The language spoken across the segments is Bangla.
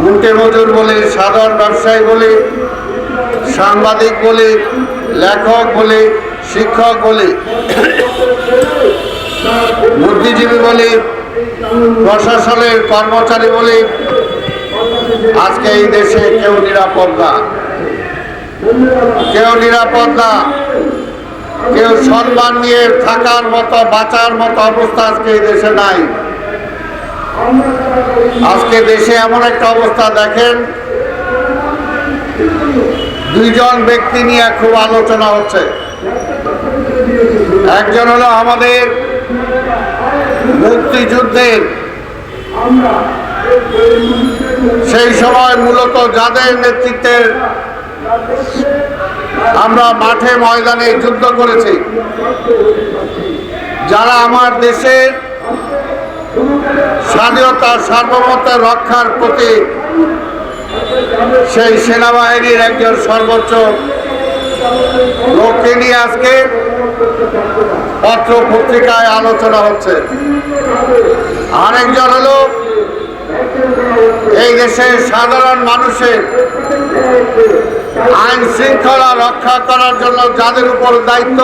মুটে মজুর বলি, সাধারণ ব্যবসায়ী বলি, সাংবাদিক বলি, লেখক বলি, শিক্ষক বলি, বুদ্ধিজীবী বলি, প্রশাসনের কর্মচারী বলি, আজকে এই দেশে কেউ নিরাপদ না, কেউ নিরাপদ না, কেউ সম্মান নিয়ে থাকার মতো বাঁচার মতো অবস্থা আজকে এই দেশে নাই। আজকে দেশে এমন একটা অবস্থা দেখেন, দুইজন ব্যক্তি নিয়ে খুব আলোচনা হচ্ছে। একজন হলো আমাদের মুক্তিযুদ্ধের সেই সময় মূলত যাদের নেতৃত্বে আমরা মাঠে ময়দানে যুদ্ধ করেছি, যারা আমার দেশের স্বাধীনতা সার্বভৌমত্ব রক্ষার প্রতি সেই সেনাবাহিনীর একজন সর্বোচ্চ লোককে নিয়ে আজকে পত্র পত্রিকায় আলোচনা হচ্ছে। আরেকজন হলো এই দেশের সাধারণ মানুষের আইন শৃঙ্খলা রক্ষা করার জন্য যাদের উপর দায়িত্ব,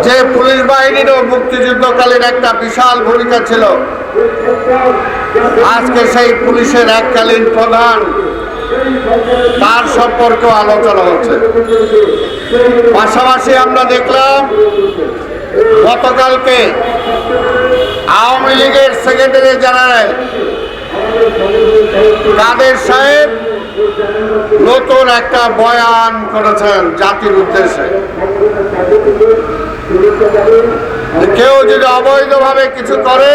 যে পুলিশ বাহিনীরও মুক্তিযুদ্ধকালীন একটা বিশাল ভূমিকা ছিল, আজকে সেই পুলিশের এককালীন প্রধান, তার সম্পর্কেও আলোচনা হচ্ছে। পাশাপাশি আমরা দেখলাম গতকালকে আওয়ামী লীগের সেক্রেটারি জেনারেল কাদের সাহেব নতুন একটা বয়ান করেছেন জাতির উদ্দেশ্যে। কেউ যদি অবৈধভাবে কিছু করে,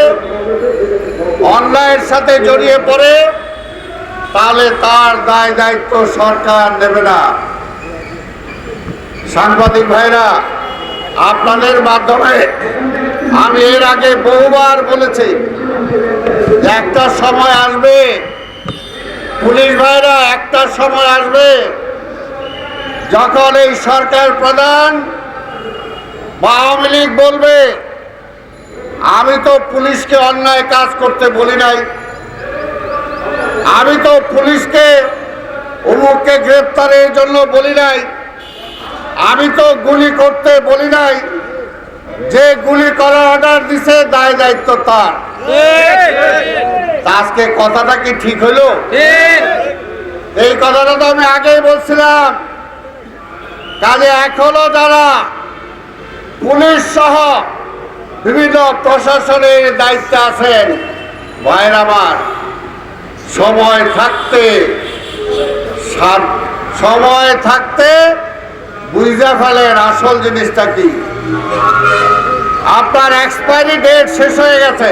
অন্যায়ের সাথে জড়িয়ে পড়ে, তাহলে তার দায় দায়িত্ব সরকার নেবে না। সাংবাদিক ভাইরা, আপনাদের মাধ্যমে আমি এর আগে বহুবার বলেছি, একটা সময় আসবে, পুলিশ ভাইরা, একটা সময় আসবে যখন এই সরকার প্রধান বা আওয়ামী লীগ বলবে, আমি তো পুলিশকে অন্যায় কাজ করতে বলি নাই, আমি তো পুলিশকে অমুককে গ্রেপ্তারের জন্য বলি নাই, আমি তো গুলি করতে বলি নাই, যে গুলি করার অর্ডার দিছে দায় দায়িত্ব তার। আজকে কথাটা কি ঠিক হইল? এই কথাটা তো আমি আগেই বলছিলাম। কাজে এখনো যারা পুলিশ সহ বিভিন্ন প্রশাসনের দায়িত্বে আছেন, ভাইয়ের আমার, সময় থাকতে বুঝে ফেলেন আসল জিনিসটা কি। আপনার এক্সপায়ারি ডেট শেষ হয়ে গেছে,